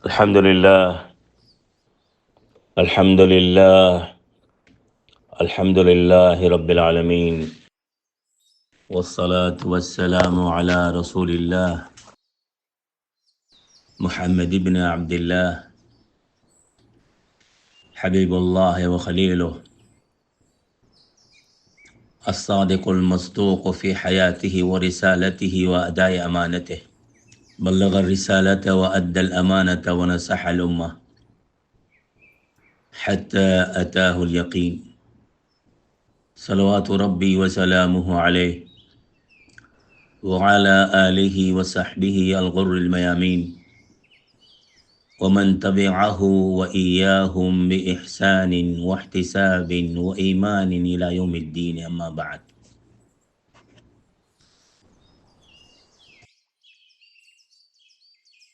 الحمد لله الحمد لله الحمد لله رب العالمين والصلاة والسلام على رسول الله محمد بن عبد الله حبيب الله وخليله الصادق المصدوق في حياته ورسالته وأداء أمانته بلغ الرسالة وأدى الأمانة ونصح الأمة حتى أتاه اليقين صلوات ربي وسلامه عليه وعلى آله وصحبه الغر الميامين ومن تبعه وإياهم بإحسان واحتساب وإيمان إلى يوم الدين أما بعد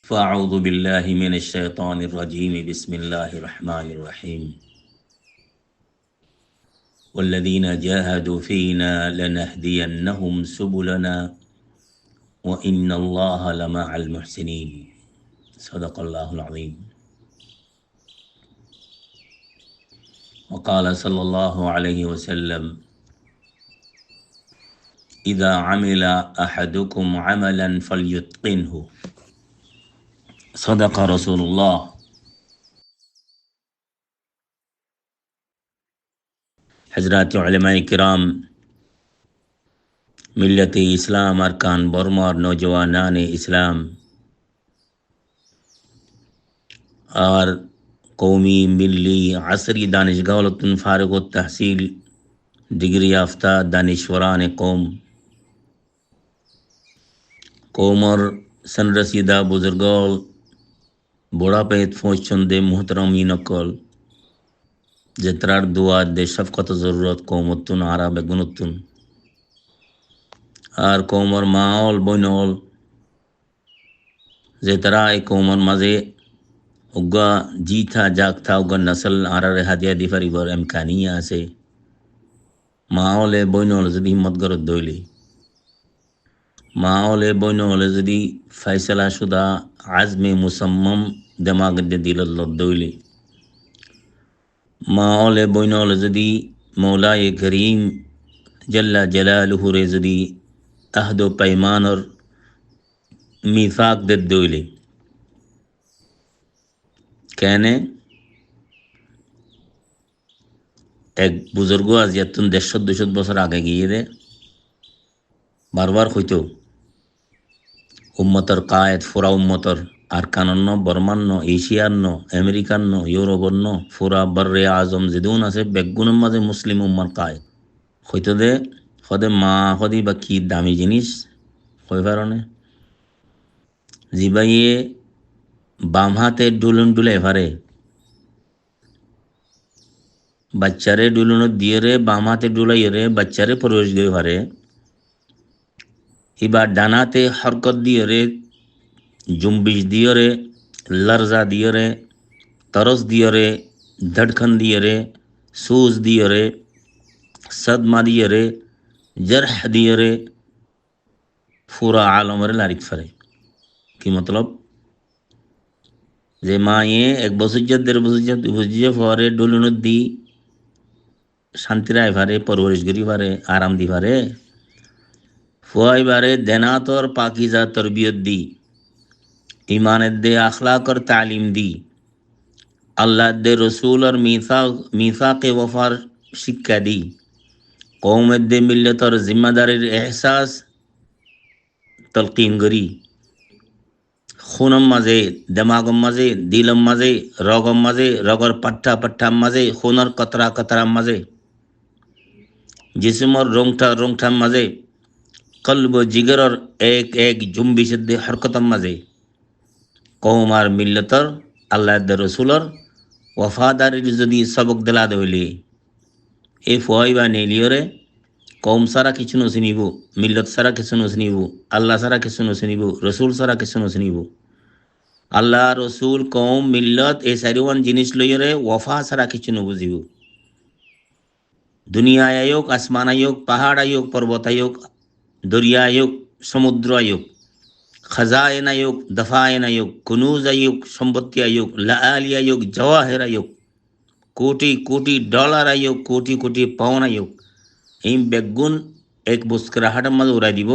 فأعوذ بالله من الشيطان الرجيم بسم الله الرحمن الرحيم والذين جاهدوا فينا لنهدينهم سبلنا وإن الله لمع المحسنين صدق الله العظيم وقال صلى الله عليه وسلم إذا عمل أحدكم عملا فليتقنه صدق رسول الله हजरात उलमाए किराम मिल्लत इस्लाम अरकान बर्मा और नौजवानान इस्लाम और कौमी मिली असरी दानिशगावलतुन फारग तहसील डिग्री याफ्ता दानिश्वरान कौम और सनरसीदा बुजुर्गोल बुढ़ापेत फौजचंदे मोहतरमी नकल जेतरार दुआ दे शफकत जरूरत कौमतुन आरा बेगुनतुन और कौमर माओल बोनोल जेतरा ए कौमर मजे उगा जीथा जागता उगा नस्ल आरा रे हादिया दिफारी बर इम्कानिया से माओले बोनोल जदी हिम्मत गरत दोइली माओले बोनोल जदी फैसला शुदा आज़्म मुसम्मम दिमाग दे दिल दोइली माओले बोनोल जदी मौला ये करीम जल्ला जलालुहु रे जदी अहदो पैमान और मीसाक दे दोइले कहने एक बुजुर्गो आज यातुन 150-200 বছর আগে গিয়ে রে বারবার কইতো উম্মতের কায়েদ ফুরা উম্মতের আরকানন্ন বর্মান্ন এশিয়ান্ন আমেরিকান্ন ইউরোপন্ন ফুরা বর্রে আজম জিদুন আছে বেগুনের মাঝে মুসলিম উম্মার কায়েদ কইতো দে হদে মা হদি বা কি দামি জিনিস কই পারনে জিবাইয়ে বাম হাতে ডুলন ডুলে পারে বাচ্চারে ডুলন দিয়ে রে বাম হাতে ডুলাই রে বাচ্চারে প্রবেশ দিয়ে পারে এবার ডানাতে হরকত দিয়ে রে जुम्बिश दियो रे लर्जा दियो रे तरस दियो रे धड़कन दियो रे सूज दियो रे सदमा दियो रे जरह दियो रे पूरा आलम रे लारिक फरे की मतलब जे माये एक बसुज्जत देर बसुज्जत बुझिए फरे डुलुन दी शांति राय फरे परवरिश गरी फरे आराम दी फरे फुआई बारे देनात और पाकीज़ा तरबियत दी ईमान दे अखलाक और तालीम दी अल्लाह दे रसूल और मीसाक वफार शिक्षा दी कौम दे मिल्लत और जिम्मेदारी एहसास तलकीन गरी खूनम मजे दिमागम मजे दिलम मजे रगम मजे रगर पट्टा पट्टा मजे खूनर कतरा कतरा मजे जिस्म और रोंगटा मजे कल्ब जिगर और एक एक जुम्बिश दे हरकतम मजे कौम और मिल्लतर अल्लाह दे रसूलर वफादारी जदि सबक दिला देली ए फुआइबा नेलियोरे कौम सारा किछु नसनिबो मिल्लत सारा किछु नसनिबो अल्लाह सारा किछु नसनिबो रसूल सारा किछु नसनिबो अल्लाह रसूल कौम मिल्लत ए सारिवान जिनिस लइरे वफा सारा किछु नबुजिबो दुनिया आयोग आसमान आयोग पहाड़ आयोग पर्वत आयोग दरिया आयोग समुद्र आयोग খাজায়েন আয়োগ, দফায়েন আয়োগ, কুনুজ আয়োগ, সম্পত্তি আয়োগ, লাআলি আয়োগ, জওয়াহের আয়োগ, কোটি কোটি ডলার আয়োগ, কোটি কোটি পাউন্ড আয়োগ, এই বেগুন এক বুস্করাহাটের মাঝে উড়াই দিব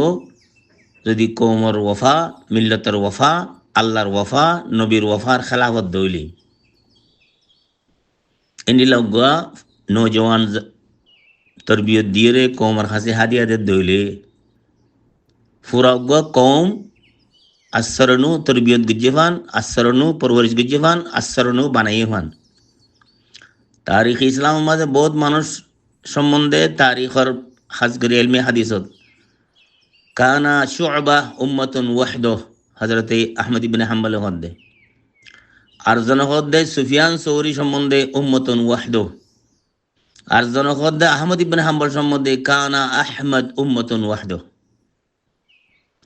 যদি কৌমর ওয়াফা, মিল্লতের ওয়াফা, আল্লাহর ওয়াফা, নবীর ওয়াফার খেলাফত দইলি। এন্ডি লগা নৌজওয়ান তরবিয়ত দিয়ে রে কৌমর হাসি হাদিয়াদের দইলে ফুরাগা কৌম আসরনু তরবিয়ত গজ্জেফান, আসরনু পরবরিশ গজ্জেফান, আসরনু বানাইয়েফান। তারিখ ইসলাম মাঝে বহুত মানুষ সম্বন্ধে তারিখর খাস করে এলমে হাদিসত কানা শুআবা উম্মাতুন ওয়াহদাহ, হযরতে আহমদ ইবনে হাম্বল হদ্দে। আর জন হদ্দে সুফিয়ান সৌরি সম্বন্ধে উম্মাতুন ওয়াহদাহ। আর জন হদ্দে আহমদ ইবনে হাম্বল সম্বন্ধে কানা আহমদ উম্মাতুন ওয়াহদাহ।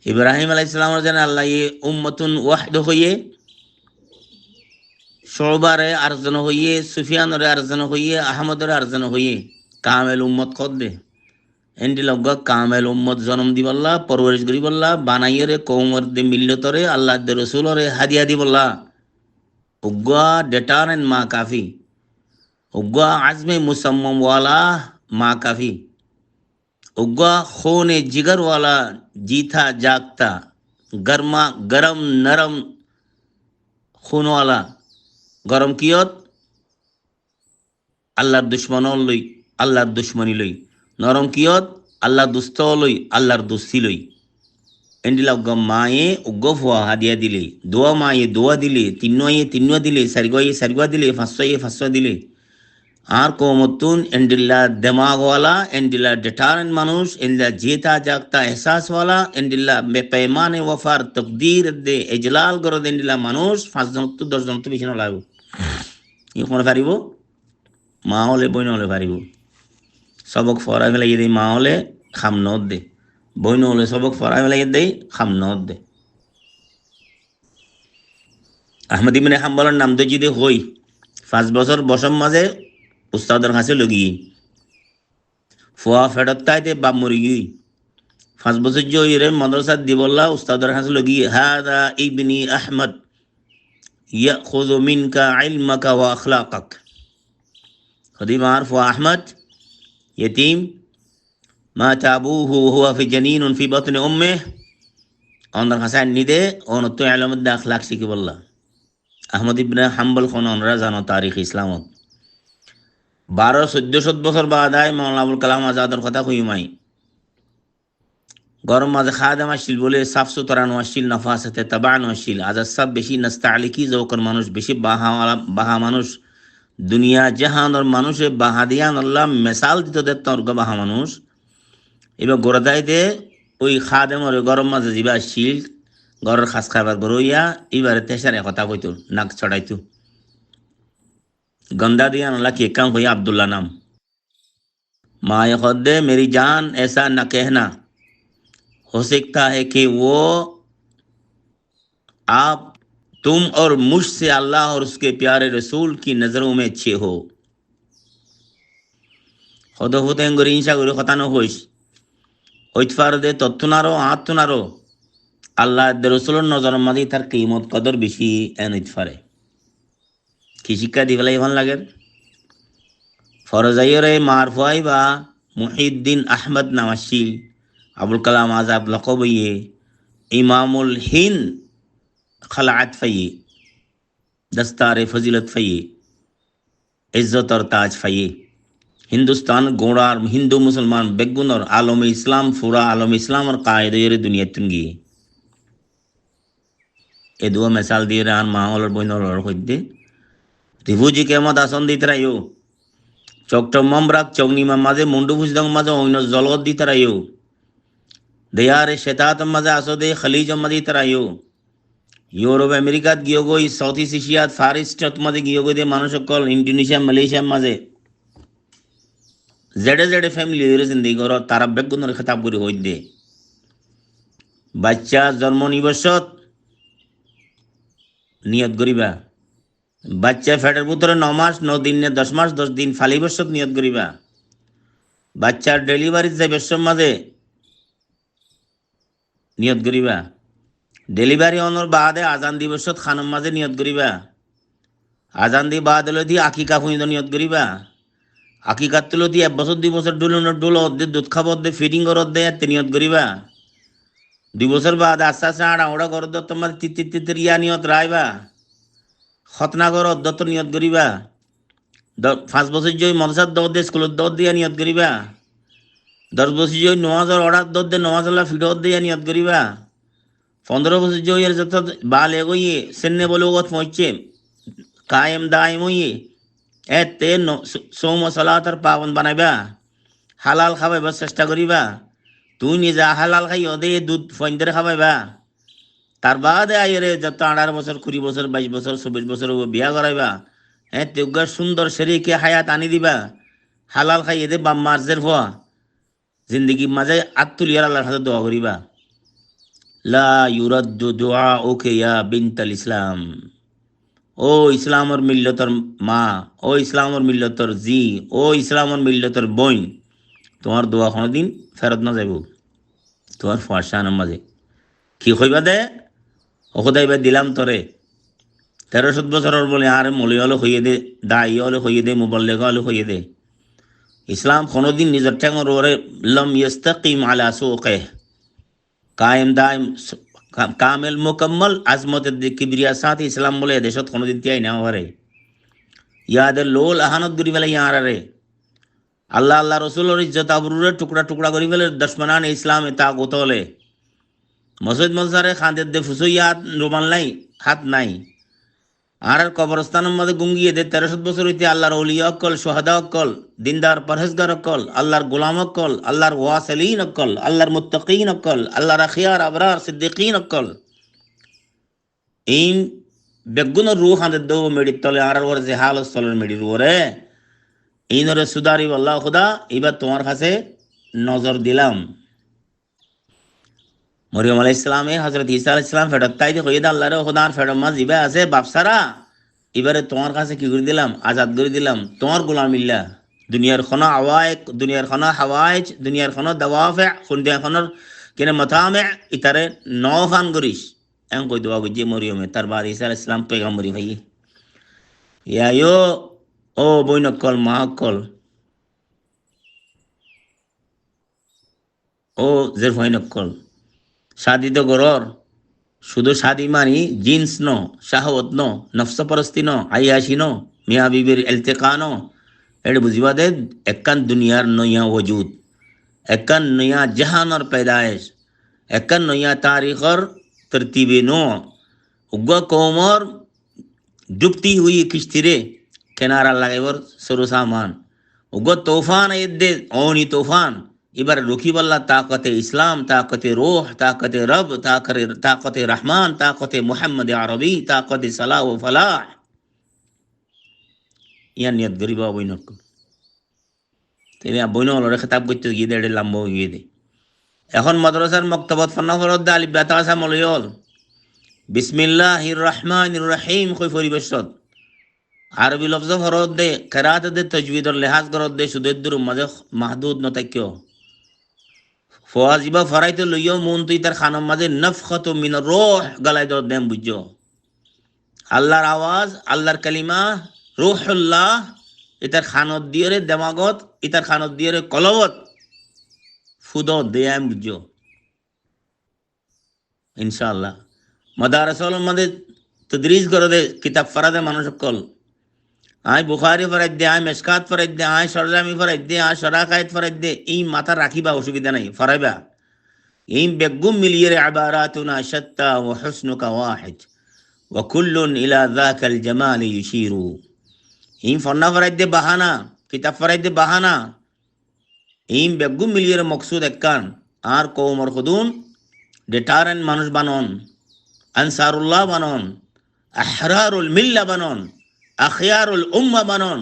ইব্রাহিম আলাইহিস সালামের জন্য আল্লাহ উম্মাতুন ওয়াহদাহ হইয়ে, শুআবারে আরজন হইয়ে, সুফিয়ানরে আরজন হইয়ে, আহমদরে আরজন হইয়ে কামেল উম্মত কদ্দে। এন্ডি লগা কামেল উম্মত জন্ম দিবল্লা, পরবরিশ করিবল্লা, বানাইয়ে কৌমর দে মিল্লতরে আল্লাহ দে রসুলরে হাদিয়া দিবল্লা। উগ্গা ডেটারেন মা কাফি, উগ্গা আজমে মুসাম্মম ওয়ালা মা কাফি, উগ্গা खोने जिगर वाला जीथा जागता, गर्मा गरम नरम खून वाला, গরম কিয়ত আল্লাহর দুশ্মন লই, আল্লাহর দুশ্মনী লই, নরম কিয়ত আল্লাহর দুস্ত লই, আল্লাহর দুস্তি লই। এন্ডিলা উগ্গা মায়ে উগ্গ ফুয়া হাদিয়া দিলে, দোয়া মায়ে দোয়া দিলে, তিন্নুয়া দিলে, সারিগুয়া দিলে, ফাঁসুয়া দিলে। আর কৌমতুন এন্ডিল্লা দেমাগওয়ালা, এন্ডিল্লা ডেটারেন মানুষ, এন্ডিল্লা জেতা জাগতা এহসাসওয়ালা, এন্ডিল্লা বেপেমানে ওয়াফার তকদির দে এজলাল গরদ এন্ডিল্লা মানুষ 5 জন তো 10 জন তো বেশি নলাগো। ই কোন পারিব? মা হলে বই নহলে পারিব। সবক ফরাই লাগিয়ে দেয় মা হলে খাম নদ দে, বই নহলে সবক ফরাই লাগিয়ে দেয় খাম নদ দে। আহমদ ইবনে হাম্বলের নাম তো যদি হই 5 বছর বসম মাঝে উস্তাদের কাছে লগিয়ে ফুয়া ফেরত তাইতে বাপ মরি গই 5 বছর জয়রে মাদ্রাসা দিবল্লা উস্তাদের কাছে লগিয়ে হাদা ইবনি আহমদ ইয়াখুযু মিনকা ইলমাকা ওয়া আখলাকাক। খদিমার ফুয়া আহমদ यतीम मात अबूहु हुआ फी जनीन फी बतन उम्मे অনর হাসান নিদে অন তো আলমদ আখলাক শিখি বললা। আহমদ ইবনে হাম্বল কোন অনরা জানো তারিখ ইসলামত 12-14 বছর বাদায় মাওলানা আবুল কালাম আজাদের কথা কইমাই গরম মাঝে খাদেম আসিল বলে সাফ সুতরা নোয়াশিল নফাসাতে তাবা নোয়াশিল আজাদ সব বেশি নস্তালিকি জৌকর মানুষ বেশি বাহা মানুষ দুনিয়া জাহানোর মানুষে বাহা দিয়ান আল্লাহ মেসাল দিত দে তর্ক বাহা মানুষ এবার গোড়াদাই দে ওই খাদেমর গরম মাঝে যাবা আসিল ঘরের খাস খাবার গরইয়া এবারে তেসারে কথা কইতো নাক ছড়াইতো गंदा दिया अल्लाह की कम हुई अब्दुल्ला नाम माँ खुद मेरी जान ऐसा न कहना हो सकता है कि वो आप तुम और मुझसे अल्लाह और उसके प्यारे रसूल की नजरों में अच्छे हो खुद होते हैं इंशा गुरु खता न होइस ओइतफार दे तत्तुनारो आत्तुनारो अल्लाह दे रसूलर नजर मादी तार कीमत कदर बेশি এন ইতফারে কি শিক্ষা দিবেলা এখন লাগে ফরজাইরে মারফুয়াই বা মুহিউদ্দিন আহমদ নামাশিল আবুল কালাম আজাদ লকবইয়ে ইমামুল হিন্দ খলাআত ফাইয়ে দস্তারে ফজিলত ফাইয়ে ইজ্জত और ताज ফাইয়ে हिंदुस्तान गोड़ार हिंदू मुसलमान बेगुन और आलम इस्लाम फुरा आलम इस्लाम और कायदे दुनिया तुंगी ए दुआ मिसाल दिए रान माहौल और बहन और होते রিফিউজি কেমত আসন দিতরাইও চকটমম রাখ চগনিমা মাঝে মুন্ডু ফুসদং মাঝে অন্য জলত দিতরাইও দেয়ারে শেতাত মাঝে আসদে খলিজ মাঝে দিতরাইও ইউরোপ আমেরিকাত গিয়ে গই সাউথ ইস্ট এশিয়াত ফার ইস্টত মাঝে গিয়ে গই দে মানুষ সকল ইন্দোনেশিয়া মালয়েশিয়া মাঝে জেডে জেডে ফ্যামিলি এর জিন্দেগি গর তারা বেগুনের খেতাব করে হই দে বাচ্চা জন্ম নিবসত নিয়ত করিবা বাচ্চা ফেটের ভিতরে 9 মাস 9 দিন 10 মাস 10 দিন ফালি বছর নিয়ত করিবা বাচ্চার ডেলিভারি যে বছর মাঝে নিয়ত করিবা ডেলিভারি অনর বাদে আজান দিবসত খানম মাঝে নিয়ত করিবা আজান দি বাদ হলে দি আকিকা ফুঁইদ নিয়ত করিবা আকিকাত তুলো দি 1 বছর 2 বছর ডুল অর্ধে দুধ খাব অর্ধে ফিডিং কর অর্ধে এতে নিয়ত করিবা 2 বছর বাদ আস্তে আস্তে আড়া ওড়া কর তোমার তিতির ইয়া নিয়ত রাইবা খতনা কর অর্ধ নিয়ত করিবা 5 বছর জয় মদসার দর দে স্কুলত দর দিয়া নিয়ত করিবা 10 বছর জয় নমাজর অর্ডার দর দে নমাজ আল্লাহ ফিডর দিয়া নিয়ত করিবা 15 বছর জয় যত বাল এগোইয়ে সেন্নে বলে ওগত পৌঁছে কায়েম দায়েম হইয়ে এতে সৌম সালাতার পাবন বানাইবা হালাল খাবাইবা চেষ্টা করিবা তুই নিজা হালাল খাই ওদে দুধ ফইন্দরে খাবাইবা তার বাদে আইরে যত 18 বছর 20 বছর 22 বছর 24 বছর বিয়া করাইবা তেউগার সুন্দর শরীরকে হায়াত আনি দিবা হালাল খাই এদে বাম মার্জের হওয়া জিন্দগি মাঝে আত্মুলিয়ার আল্লাহর হাতে দোয়া করিবা লা ইউরাদ্দু দুআউকা ইয়া বিনতাল ইসলাম ও ইসলামর মিল্লতর মা ও ইসলামর মিল্লতর জি ও ইসলামর মিল্লতর বইন তোমার দোয়া কোনোদিন ফেরত না যাইব তোমার ফাঁসানোর মাঝে কি হইবা দে ওখদাইবা দিলাম তরে 13 বছরের বলে আর মলি হলে হইয়ে দে দায়ী হলে হইয়ে দে মোবাল্লেগ হলে হইয়ে দে ইসলাম কোনোদিন নিজের ঠেঙর ওরে লম ইস্তাকিম আলা সুকে কায়েম দায়েম কামেল মুকম্মল আজমতের কিবরিয়া সাথে ইসলাম বলে দেশত কোনোদিন তিয়াই না হরে ইয়াদের লোল আহানত করি ফেলে ইয়ার রে আল্লাহ আল্লাহ রসুলের ইজ্জত আবরুরে টুকরা টুকরা করি ফেলে দুশ্মনান ইসলামে তা গোতলে মসজিদ মজহারে খাঁদের দে ফুসইয়া রোমান নাই হাত নাই আর কবরস্থানের মধ্যে গুঙ্গিয়ে দে 13 বছর হইতে আল্লাহর অলিয়া অক্কল সোহাদা অক্কল দিনদার পরহেজগার অক্কল আল্লাহর গোলাম অক্কল আল্লাহর ওয়াসিলিন অক্কল আল্লাহর মুত্তাকিন অক্কল আল্লাহর আখিয়ার আবরার সিদ্দিকিন অক্কল এই বেগুন রুহ হাঁদের দৌ মেডির তলে আর ওর যে হাল স্থলের মেডির ওরে এই নরে সুদারি আল্লাহ খুদা এবার তোমার কাছে নজর দিলাম মরিয়ম আলাইহিস সালামে হযরত ঈসা আলাইহিস সালাম ফেরত তাই হয়ে দা আল্লাহর খোদার ফেরত মা জিবা আছে বাপসারা এবারে তোমার কাছে কি করে দিলাম আজাদ করে দিলাম তোমার গোলামিল্লা দুনিয়ার খানা আওয়াইক দুনিয়ার খানা হাওয়াইজ দুনিয়ার খানা দাওয়াফে খুনদিয়া খানার কেনে মাতামে ইতারে নখান গরিস এম কই দোয়া গজি মরিয়মে তার বাদ ঈসা আলাইহিস সালাম পয়গম্বরি ভাই ইয়ায়ো ও বইনকল মাকল ও জের বইনকল শাদি তো গরর শুধু শাদি মানি জিন্স ন শাহওয়াত ন নফসপরস্তি ন আয়াসি ন মিয়া বিবির এলতেকা ন এটা বুঝিবা দে একান দুনিয়ার নয়া ওজুদ একান নয়া জাহানর पैदाइश একান নয়া तारीखर तरतीबे नो उग्गा कौमर डुबती हुई किश्ती रे किनारा लगाइबर सरो सामान उग्गा तूफान एदे ओनी तूफान এবার রকিবাল্লাহ তাকতে ইসলাম তাকতে রূহ তাকতে রব তাকতে রহমান তাকতে মুহাম্মদ আরবি তাকতে সালাহ ও ফালাহ ইয়ার নিয়ত গরিবা বইনক তিনি বইনলরে খেতাব করতে গিয়ে দেড়ে লাম্ব গিয়ে দে এখন মাদ্রাসার মক্তবত ফান্না ফরদ আলিফ বাতা আসা মলয়ল বিসমিল্লাহির রহমানির রহিম কই পরিবেশত আরবি লফজ ফরদ দে কিরাত দে তাজবিদর লিহাজ করদ দে সুদেদুর মাঝে মাহদুদ নতাক্য ফওয়াজিবা ফরাইতে লইও মন তুই তার খানার মাঝে নফখত মিন রূহ গলায় দর দেম বুঝো আল্লাহর আওয়াজ আল্লাহর কালিমা রূহুল্লাহ ইতার খানত দিয়ে রে দেমাগত ইতার খানত দিয়ে রে কলবত ফুদো দেয়াম বুঝো ইনশাআল্লাহ মাদারসাল মধ্যে তদরিস করে দে কিতাব ফরাদে মানুষ কল আয় বুখারী ফরাইদ দে আয় মিশকাত ফরাইদ দে আয় সরজামি ফরাইদ দে আয় শরাকায়েত ফরাইদ দে এই মাথা রাখিবা অসুবিধা নাই ফরাইবা এই বেগুম মিলিয়ে ইবারাতুনা শাত্তা ওয়া হুসনুকা ওয়াহিদ ওয়া কুল্লুন ইলা যাকাল জামাল ইউশিরু এই ফন্না ফরাইদ দে বাহানা কিতাব ফরাইদ দে বাহানা এই বেগুম মিলিয়ে মকসুদ একখান আর কওমর খুদুন ডেটারেন মানুষ বানন আনসারুল্লাহ বানন আহরারুল মিল্লা বানন আখিয়ারুল উম্মা বানন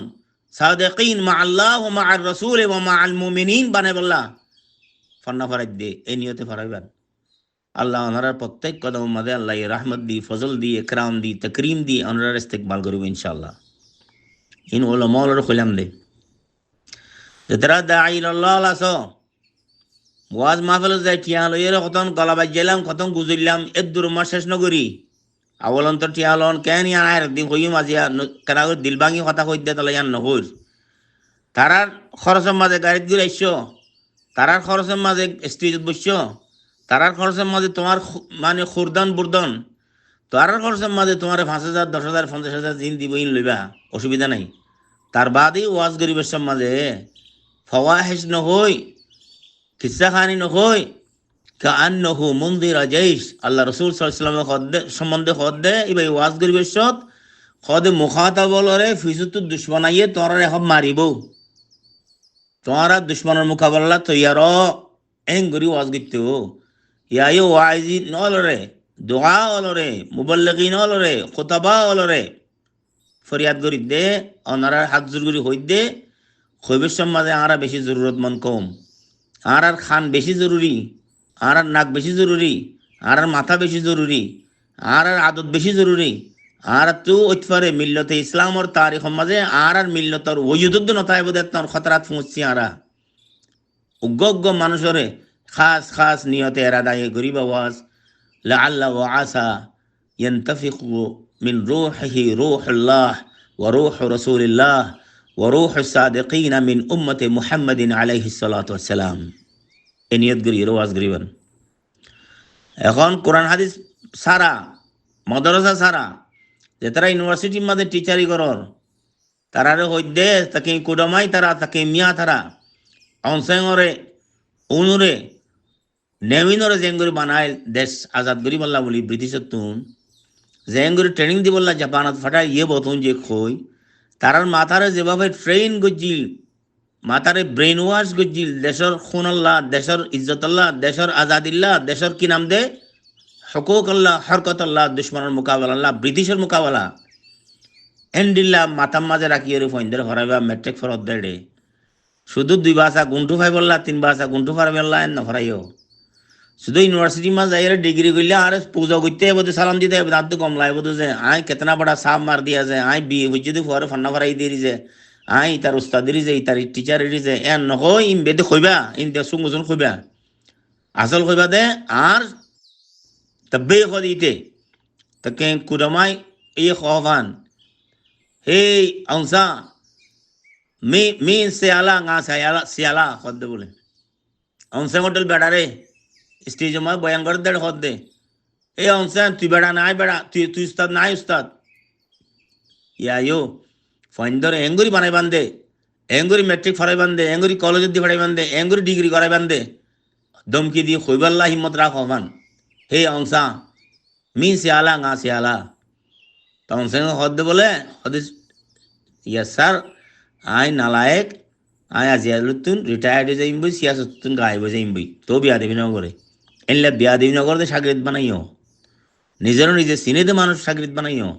সাদিকিন মা আল্লাহ ওয়া মা আর রাসূল ওয়া মা আল মুমিনিন বানাই বল্লা ফন্না ফরাইদ দে এই নিয়তে ফরাইবেন আল্লাহ ওনার প্রত্যেক কদম মধ্যে আল্লাহ রহমত দি ফজল দি ইকরাম দি তাকরীম দি ওনার ইস্তেকবাল করবে ইনশাআল্লাহ ইন উলামার খুলাম দে যারা দাঈ আল্লাহ আলাসো ওয়াজ মাহফিল যাই টিয়া লইয়ের কতন গলা বাজাইলাম কতন গুজুরলাম এর দুর্মা শেষ নগরী আবলন্তর টিয়া লন কেন ইয়ান আর একদিন কইম আজিয়া কেনা করে দিল ভাঙি কথা কই দে তাহলে ইয়ান নহর তারার খরচের মাঝে গাড়িত ঘুরে আইসো তারার খরচের মাঝে স্টেজত বসছো তারার খরচের মাঝে তোমার মানে খুরদান বুরদন তারার খরচের মাঝে তোমার 5,000 10,000 50,000 দিন দিব ইন লইবা অসুবিধা নাই তার বাদেই ওয়াজ গরিবের মাঝে ফওয়াহিশ নহই কিসা খানি নহই কাআন্নাহু মুনদিরা জাইশ আল্লাহ রাসূল সাল্লাল্লাহু আলাইহি ওয়াসাল্লাম সম্বন্ধে খদ্দে ইবাই ওয়াজ গরিবের খদে মুখাতাবলরে ফিসুতু দুশমনাইয়ে তোরা এখন মারিব তোরা দুশ্মনের মোকাবেলা তৈয়ার এঙ্গুরি ওয়াজ গিতো ইয়ায়ো ওয়াইজি নলরে দোয়া অলরে মুবাল্লিগিন অলরে খুতাবা অলরে ফরিয়াদ করি দে ওনারা হাত জোর করি হই দে খৈবের সমাজে আরা বেশি জরুরতমন্দ কম আর খান বেশি জরুরি আর নাক বেশি জরুরি আর মাথা বেশি জরুরি আর আদত বেশি জরুরি আর তো ওইফারে মিল্লতে ইসলামর তারিখ মাঝে আর মিল্লতর ওয়ুদুদ্দ নতায় বোধ তোর খতরাত পৌঁছছি আরা উগ্গ মানুষরে খাস খাস নিয়তে এরাদায় গরিব আওয়াজ লাআল্লা ওয়া আসা ইয়ানতাফিকু মিন রূহিহি রূহুল্লাহ ওয়া রূহু রাসূলিল্লাহ ওয়া রূহুস সাদিকিন মিন উম্মতি মুহাম্মাদিন আলাইহিস সালাতু ওয়াস সালাম এই নিয়ত গরি ওয়াজ গরিবান এখন কোরআন হাদিস সারা মাদ্রাসা সারা যে তারা ইউনিভার্সিটির মধ্যে টিচারি করর তারারে হইদে তাকে কুডমাই তারা তাকে মিয়া তারা অনসেঙরে উনুরে নেমিনরে জেঙ্গুরি বানায় দেশ আজাদ করি বললা বলি ব্রিটিশের তুন জেঙ্গুরি ট্রেনিং দি বললা জাপানত ফাটাই ইয়ে বতুন যে খই তারার মাথারে যেভাবে ট্রেন গজিল মাথারে ব্রেন ওয়াশ গজিল দেশের খুন আল্লাহ দেশের ইজ্জত আল্লাহ দেশের আজাদিল্লাহ দেশের কি নাম দে হকুক আল্লাহ হরকত আল্লাহ দুশ্মনের মোকাবেলা আল্লাহ ব্রিটিশের মোকাবেলা এন্ডিল্লা মাথার মাঝে রাখিয়ে ফইন্দের হরাইবা মেট্রিক ফরত দেড়ে শুধু 2 ভাষা গুন্টু ফাই বললা 3 ভাষা গুন্টু ফার বললা এন ফরাইও শুধু ইউনিভার্সিটি মাঝ যাই ডিগ্রি করলে আর পূজা করতে বোধ সালাম দিতে দাঁত তো কম লাগে বোধ যে আই কেতনা বড়া সাপ মার দিয়া যায় আই বিয়ে বুঝে দি ফরে ফান্না ফরাই দিয়ে যে আই তার উস্তাদেরই যে তার টিচারেরই যে এন নহয় ইম বেদে কইবা ইন দে সুঙ্গুজন কইবা আসল কইবা দে আর তবে খদিতে তাকে কুরমাই এই খওয়ান হেই অংসা মি সিয়ালা ngা সিয়ালা খদ্দে বলে অংসা হোটেল বেড়ারে স্টেজ মা বয়ান করে দেড় খদ্দে এই অংসা তুই বেড়া নাই বেড়া তুই উস্তাদ নাই উস্তাদ ইয়ায়ো ফাইন্দর এঙ্গুরি বানাই বান্দে এঙ্গুরি মেট্রিক ফরাই বান্দে এঙ্গুরি কলেজ দি ফরাই বান্দে এঙ্গুরি ডিগ্রি করাই বান্দে দমকি দিয়ে খইবাল্লাহ হিম্মত রাখ হমান হে অংসা মি সিয়ালা ngা সিয়ালা তো অংসা খদ্দে বলে হদিস ইয়েস স্যার আই নালায়েক আই আজিয়ালুতুন রিটায়ার্ড হয়ে যাইম বই সিয়াসতুন গায়েব হয়ে যাইম বই তো বিয়া দেবী নগরে এনলে বিয়া দেবী নগরে সাগরিত বানাইও নিজেরও নিজে সিনেতে মানুষ সাগরিত বানাইও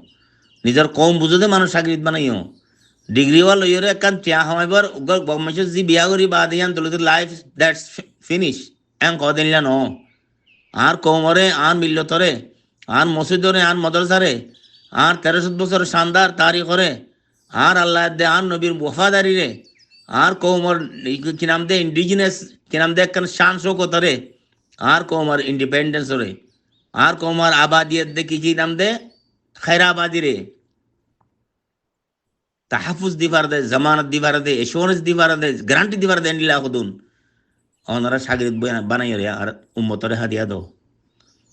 নিজের কম বুঝতে মানুষ সাগরিত বানাইও ডিগ্রিওয়াল লইরে একখান টিয়া হামাইবার গমেশের জি বিয়া করি বা দিয়ান তোলে লাইফ দ্যাটস ফিনিশ এন কদিন ন আর কমরে আর মিল্লতরে আর মসজিদরে আর মদরসারে আর 1300 বছর শানদার তারিখরে আর আল্লাহ দে আর নবীর ওয়াফাদারি রে আর কৌমর কি নাম দে ইন্ডিজিনাস কি নাম দে একখান শান শৌকতরে আর কৌমর ইন্ডিপেন্ডেন্স রে আর কৌমর আবাদিয়ত দে কি নাম দে খৈরাবাদি রে তাহাফুজ দিবার দে জামানত দিবার দে এশোরেন্স দিবার দে গ্যারান্টি দিবার দে নিলা খুদুন ওনারা সাগরিত বানাই রে আর উম্মতরে হাদিয়া দো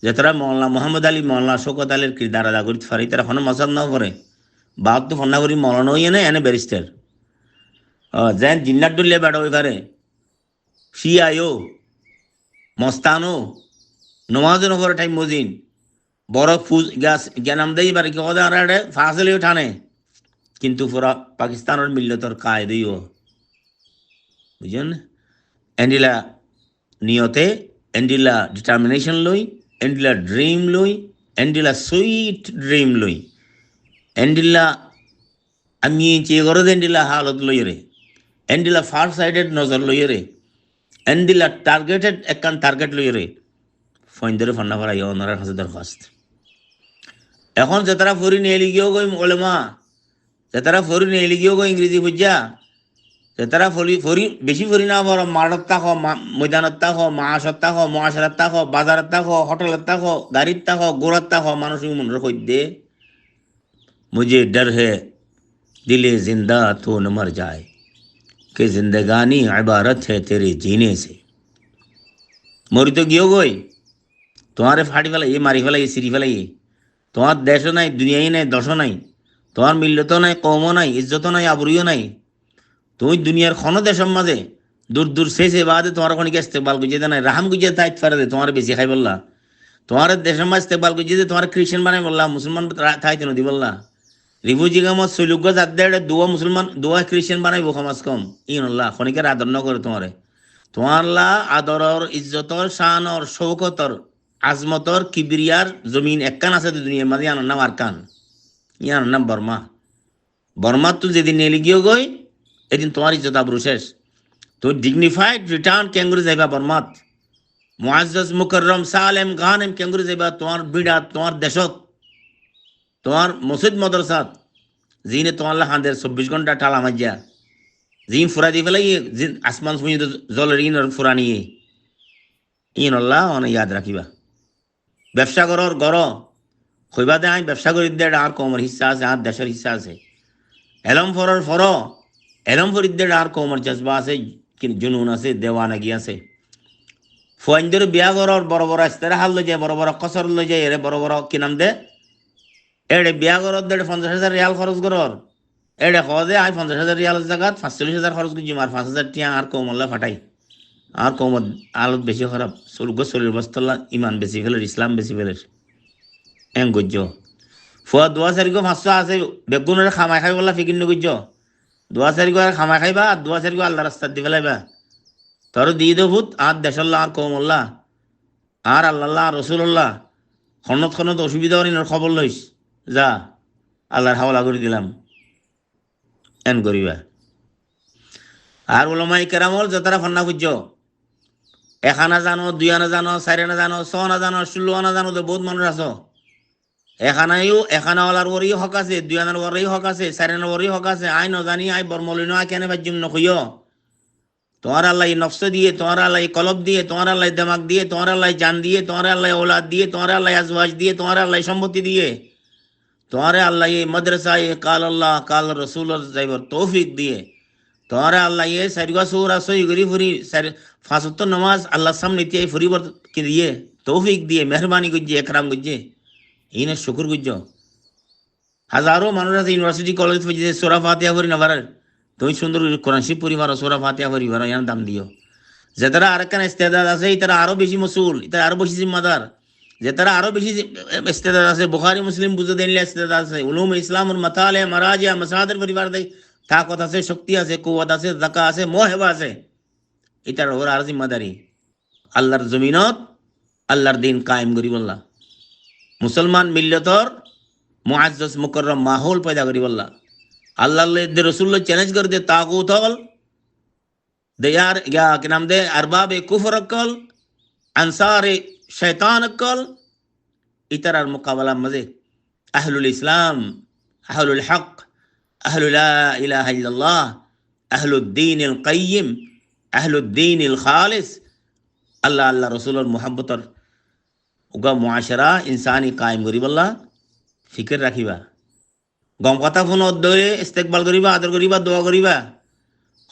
যেতরা মৌলানা মোহাম্মদ আলী মৌলানা শৌকত আলীর কিরদার আদা করি ফারি তারা কোনো মজাদ না করে বাপ তো ফন্না করি মৌলানা হইয়ে না এনে ব্যারিস্টার যেন জিন্নার ডুললে বেড়া ওই পারে শিয়ায়ও মস্তানো নমাজের ওপরে টাইম মজিন বড় ফুজ গ্যাস জ্ঞানাম দেই পারে কি কথা আর ফাঁসলেও টানে কিন্তু পুরা পাকিস্তানের মিল্লতর কায়দইও বুঝছেন এন্ডিলা নিয়তে এন্ডিলা ডিটারমিনেশন লই এন্ডিলা ড্রিম লই এন্ডিলা সুইট ড্রিম লই এন্ডিলা আমি চেয়ে করে এন্ডিলা হালত লই রে এন্ডিলা ফার সাইডেড নজর লই রে এন্ডিলা টার্গেটেড একখান টার্গেট লই রে ফইন্দরে ফান্না ফারাই ওনার কাছে দরখাস্ত এখন যে তারা ফরি নিয়ে লিগিয়েও গই ওলেমা যে তারা ফরি নিয়ে লিগিয়েও গই ইংরেজি বুঝা যে তারা বেশি ফরি না বড় মাঠত থাকো, ময়দানত থাকো, মাহাসত থাকো, মহাসারাত থাকো, বাজারত থাকো, হোটেলত থাকো, গাড়িত থাকো, গোড়াত থাকো, মানুষ মনের কইদে মুঝে ডর হে দিলে জিন্দা তো ন মর যায় कि जिंदगानी इबारत है तेरे जीने से। মরি তো গিয়েও গই, তোমারে ফাটি ফেলাই, মারি ফেলাই, সিঁড়ি ফেলাই, তোমার দেশও নাই, দুনিয়াই নাই, দশও নাই, তোমার মিল্লতও নাই, কমও নাই, ইজ্জতও নাই, আবরুইও নাই। তুমি দুনিয়ার খন দেশের মাঝে দূর দূর শেষে বাদে তোমার ওখানে ইস্তেকবাল গুজিয়ে নাই, রাহাম গুজিয়ে তাইত পারে দে, তোমার বেশি খাই বললা। তোমার দেশের মাঝে ইস্তেকবাল গুজিয়ে দে, তোমার খ্রিস্টান বানাই বললা, মুসলমান থাইতে নদী বললা। রিফিউজি কামত সৈলুগ্য যাদের দুয়া মুসলমান দুয়া খ্রিস্টান বানাইব কমাস কম ইনল্লাহ খনিকের আদর ন করে তোমারে। তোমার লা আদরর ইজ্জতর শানর শৌকতর আজমতর কিবরিয়ার জমিন একখান আছে দুনিয়ার মাঝে, ইয়ানোর নাম আরকান, ইয়ানোর নাম বর্মা। বর্মার তো যেদিন নেলি গিয়ে গই এদিন তোমার ইজ্জত আবরু শেষ। তো ডিগনিফাইড রিটার্ন কেঙ্গুরি যাইবা বর্মাত, মুআজ্জাজ মুকররম সালেম গানেম কেঙ্গুরি যাইবা তোমার বিড়াত, তোমার দেশত, তোমার মসজিদ মদরসাত জিনে তোমার হাঁদের 24 ঘন্টা টালা মাজ্জা জিন ফুরা দিয়ে ফেলাই, আসমান শুনি জলের ইন ফুরা নিয়ে ইন আল্লাহ অনেক ইয়াদ রাখিবা। ব্যবসা করর গর হইবা দে আই ব্যবসা করি দে, আর কমর হিস্সা আছে, আর দেশের হিস্সা আছে। এলম ফরর ফর এলম ফরিদ দে, আর কমর জজবা আছে, জুনুন আছে, দেওয়ানাগি আছে। ফুয়াইনদের বিয়া করর বড় বড় ইস্তারা হাল লই যায়, বড় বড় কসর লই যায়, এরে বড় বড় কি নাম দে এড়ে বিয়া করর দে 50,000 রিয়াল খরচ করর, এড়ে খ দে আই 50,000 রিয়াল জায়গাত 45,000 খরচ করছি, মার 5,000 টিয়া আর কমল্লা ফাটাই। আর কমত আলত বেশি খারাপ, শরীর বস্তল্লা ইমান বেশি ফেলের, ইসলাম বেশি ফেলের এং গজ্য। ফুয়া 2-4 500 আছে বেগুনের খামাই খাই বললা ফিকির নগজ্য, 2-4 খামাই খাইবা, আর 2-4 আল্লাহ রাস্তার দি ফেলাইবা। তোর দিয়ে দে ভূত আর দেশল্লা আর কমল্লা আর আল্লাহ রসুল্লাহ খনত খনত অসুবিধা হরিণের খবর লইস, যা আল্লাহর হাওলা করে দিলাম এন করিবা। আর ওলামাই কেরামল যতারা ফান্না খুঁজ, 1 আনা জানো, 2 আনা জানো, 4 আনা জানো, 6 আনা জানো, 16 আনা জানো, তো বহুত মানুষ আছো। 1 আনাওয়ালার ওরই হক আছে, 2 আনার ওরই হক আছে, 4 আনার ওরই হক আছে। আই নজানি আই বর্মলিন কেন বাজ্যম নখইয়। তোমার আল্লাহ নফস দিয়ে, তোমার আল্লাহ কলব দিয়ে, তোমার আল্লাহ দিমাগ দিয়ে, তোমার আল্লাহ জান দিয়ে, তোমার আল্লাহ औलाद দিয়ে, তোমার আল্লাহ আজওয়াজ দিয়ে, তোমার আল্লাহ সম্পত্তি দিয়ে, তোমারে আল্লাহ ये मदरसा ये काल अल्लाह काल रसूल যাইবার তৌফিক দিয়ে, তোমারে আল্লাহ ये সারিগা সূরা সই গরি ফুরি 5 ওয়াক্ত নামাজ আল্লাহর সামনে দিয়ে ফুরিবার কি দিয়ে তৌফিক দিয়ে মেহরবানি গজ্জে একরাম গজ্জে ইনে শুকর গজ্জো। হাজারো মানুষ আছে ইউনিভার্সিটি কলেজ থেকে সূরা ফাতিহা পড়ি না পারে, তুমি সুন্দর কোরআন শরীফ পরিবার সূরা ফাতিহা পরিবার ইয়ান দাম দিও। যে তারা আরেকখান ইস্তেদাদ আছে তারা আরো বেশি মসউল, তারা আরো বেশি জিম্মাদার। যে তারা আরো বেশি ইস্তেদাদ আছে, বুখারী মুসলিম বুঝে দিলে ইস্তেদাদ আছে, উলুম ইসলামুল মাতালে মারাজিয়া মাসাদের পরিবার দেই তাকত আছে, শক্তি আছে, কুওয়াত আছে, যাকা আছে, মোহেবা আছে, এটার ওর আর জিম্মাদারি আল্লাহর জমিনত আল্লাহর দিন কায়েম করি বললা, মুসলমান মিল্লতর মুআজ্জাজ মুকররম মাহौल पैदा करी বললা, আল্লাহর রাসূলুল্লাহ চ্যালেঞ্জ করে দে তাগুত হল दे यार क्या नाम दे अरबाब कुफर अक्ल अंसार शैतान अक्ल इतर मुकाबला मजे अहलुल इस्लाम अहलुल हक अहलुल ला इलाहा इल्लल्लाह अहलुद्दीन अल क़य्यिम अहलुद्दीन अल खालिस अल्लाह अल्लाह रसूल और मोहब्बत और उगा मुआशरा इंसानी कायम करी बल्ला फिक्र रखिबा। गम कथा फोन दौरे इस्तेकबाल करिबा, आदर करिबा, दোয়া करिबा।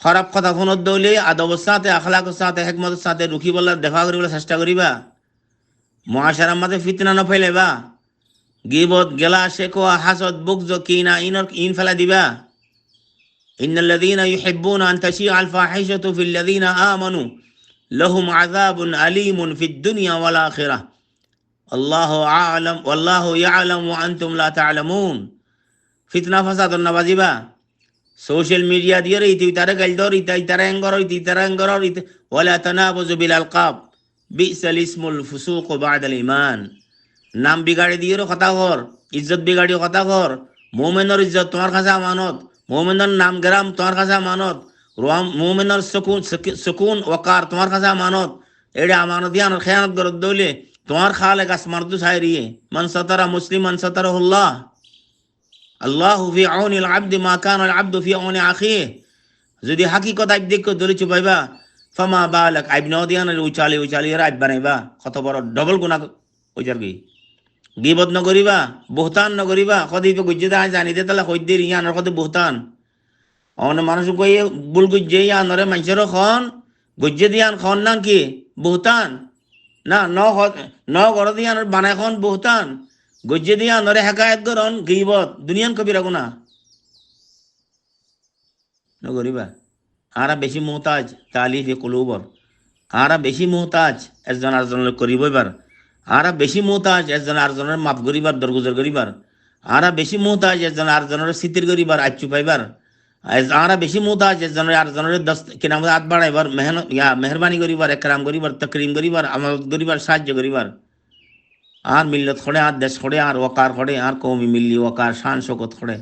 খারাপ কথা ফোনত দৌলে আদবের সাথে আখলাকের সাথে হিকমতের সাথে রুখি বলার দেখা করিবার চেষ্টা করিবা। মুআশারার মাঝে ফিতনা না ফেলাইবা, গীবত গেলা শেকওয়া হাসদ বুগজ কিনা ইন ফেলা দিবা। ইন্নাল্লাযীনা ইউহিব্বুনা আন তাশিআল ফাহিশাতু ফিল্লাযীনা আমানু লাহুম আযাবুন আলীমুন ফিদ দুনিয়া ওয়াল আখিরাহ আল্লাহু আ'লাম ওয়াল্লাহু ইয়া'লামু ওয়া আনতুম লা তা'লামুন। ফিতনা ফাসাদ না বাজিবা, সোশ্যাল মিডিয়া দিয়ে ইতি তারা গাইদর ইতাই তারা এঙ্গর ইতি তারা এঙ্গর ইতি ওয়ালা তানাবুযু বিল আলকাব বিসাল ইসমুল ফুসুক বা'দাল ঈমান। নাম বিগাড়ি দিয়ে কথা কর, ইজ্জত বিগাড়ি কথা কর। মুমিনের ইজ্জত তোমার কাছে আমানত, মুমিনের নাম গ্রাম তোমার কাছে আমানত, মুমিনের সুকুন ওয়াকার তোমার কাছে আমানত। এডে আমানত দিয়ে আর খেয়ানত করত দইলে তোমার খালেক আসমান দু সাইরিয়ে মান সাতারা মুসলিমান সাতারাহুল্লাহ। আল্লাহু ফি আউনিল আবদি মা কানা আল আবদু ফি আউনি আখিহি। যদি হাকিকত আইব দেখ দলি চুপাইবা ফামা বালাক আইব ন দিয়ানের উচালি উচালি আইব বানাইবা কত বড় ডবল গুণা ওইটার কি গিবত নকরিবা বহুতান নকরিবা কদিবে গুজ্জে দা জানিতে তাহলে কইদের ইয়ানোর কত বহুতান অনে মানুষ কই বুল গুজ্জে ইয়ানরে মানুষের খন গুজ্জে দিয়ান খন না কি বহুতান না ন গড় দিয়ানোর বানাই খন বহুতান গুজ্জে দিয়ানরে হেকায়ত করন গিবত দুনিয়ান কবিরা গুণা নগরিবা আরা বেশি মোহতাজ তালিফে কুলুবর আরা বেশি মোহতাজ একজন আরেকজনের করিবইবার আরা বেশি মোহতাজ একজন আরেকজনের মাফ করিবার দরগুজর করিবার আরা বেশি মোহতাজ একজন আরেকজনের সিতির করিবার আচ্ছু পাইবার আরা বেশি মোহতাজ একজনের আরেকজনের দস্ত কিনাম হাত বাড়াইবার মেহরবানি করিবার একরাম করিবার তকরিম করিবার আমানত করিবার সাহায্য করিবার আর মিল্লত খড়ে আর দেশ খড়ে আর ওকার খড়ে আর কৌমি মিল্লি ওকার শান শকত খড়ে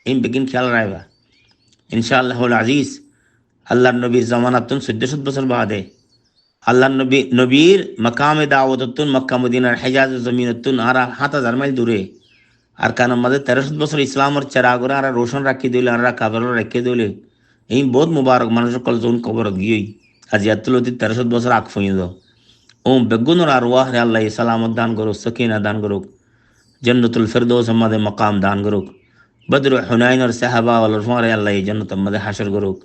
এই বেগিন খেয়াল রাখবা ইনশাআল্লাহুল আজিজ আল্লাহর নবীর জামানাতুন 1400 বছর বাদে আল্লাহর নবীর মাকামে দাওয়াতুন মক্কা মদিনার হিজাজ জমিনতুন আর 7000 মাইল দূরে আর কানের মাঝে 1300 বছর ইসলামের চেরাগরা আর রোশন রাখি দিলে আর কাবর রাখি দিলে এই বহুত মুবারক মানুষের কল যখন কবর গিয়েই আজি আত্মলতি 1300 বছর আগ ফইন ও বেগুনের আরওয়াহ রে আল্লাহ সালামত দান করুক সকিনা দান করুক জান্নাতুল ফিরদৌস আমাদের মাকাম দান করুক বদর হুনাইনের সাহাবা ওয়াল রফারে আল্লাহ জান্নাত আমাদের হাসর করুক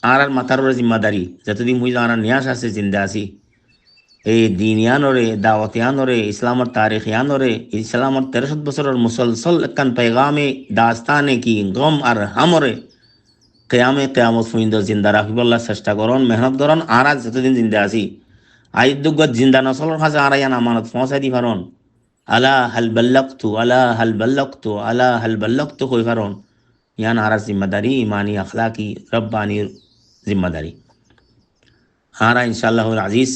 আর মাথার জিম্মাদারি যতদিন মুই জানা নিয়াস আছে জিন্দা আছি এই দিন ইয়ানরে দাওয়াত ইয়ানরে ইসলামের তারিখ ইয়ানরে ইসলামের 1300 বছরের মুসলসল কান পেগামে দাস্তানে কি গম আর হামরে কিয়ামত ফুইন্দ জিন্দা রাখিবল্লাহ চেষ্টা করন মেহনত করন আর যতদিন জিন্দা আছি আইদুগত জিন্দা নসলর কাছে আর ইয়ান আমানত পৌঁছাই দি পারন আলা হাল বাল্লাগতু আলা হাল বাল্লাগতু আলা হাল বাল্লাগতু কই পারন ইয়ান আর জিম্মাদারি ইমানি আখলাকি রব্বানি জিম্মাদারি আর ইনশাআল্লাহুল আজিজ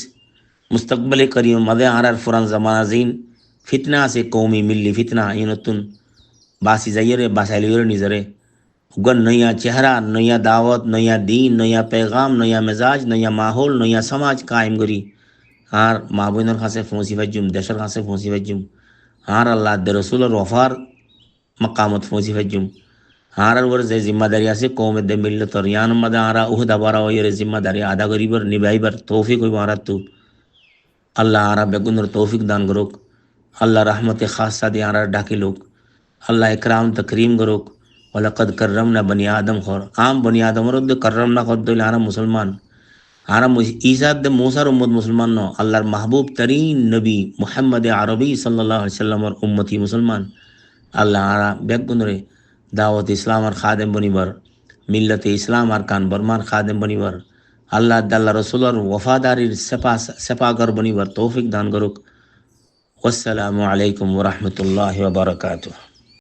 মুস্তকবলে করিম মদে আর ফুরান জামানা জিন ফিতনা আছে কৌমি মিল্লি ফিতনা ইনতুন বাসি যাইরে বাসাইলিরে নিজরে উগন নয়া চেহারা নয়া দাওয়াত নয়া দিন নয়া पैगाम নয়া মেজাজ নয়া মাহौल নয়া সমাজ কায়েম করি আর মা বোনের কাছে পৌঁছি ভাজুম দেশের কাছে পৌঁছি ভাজুম আর আল্লাহ রাসূলের ওফার মাকামত পৌঁছি ভাজুম আর ওর যে জিম্মাদারি আছে কৌমের দে মিল্লতর ইয়ান মদে আর উহদা বারা ওর জিম্মাদারি আদা করিবার নিভাইবার তৌফিক হইব আর তু আল্লাহ আর বেগুনের তৌফিক দান করুক আল্লাহ রহমতে খাসা দিয়ে আর ডাকি লোক আল্লাহ ইকরাম তকরিম করুক ওয়ালাকাদ কাররামনা বনি আদম খর আম বনি আদম রদ কাররামনা কর দইল আর মুসলমান আর ঈসা দে মুসার উম্মত মুসলমান ন আল্লাহর মাহবুব তরিন নবী মুহাম্মদ আরবি সাল্লাল্লাহু আলাইহি সাল্লামের উম্মতি মুসলমান আল্লাহ আর বেগুনরে দাওয়াত ইসলাম আর খাদেম বনিবার মিল্লতে ইসলাম আর কান বর্মার খাদেম বনিবার আল্লাহ আল্লাহ রসুলের ওয়াফাদারির সেপাগর বনিবার তৌফিক দান করুক। আসসালামু আলাইকুম ওয়া রাহমাতুল্লাহি ওয়া বারাকাতুহু।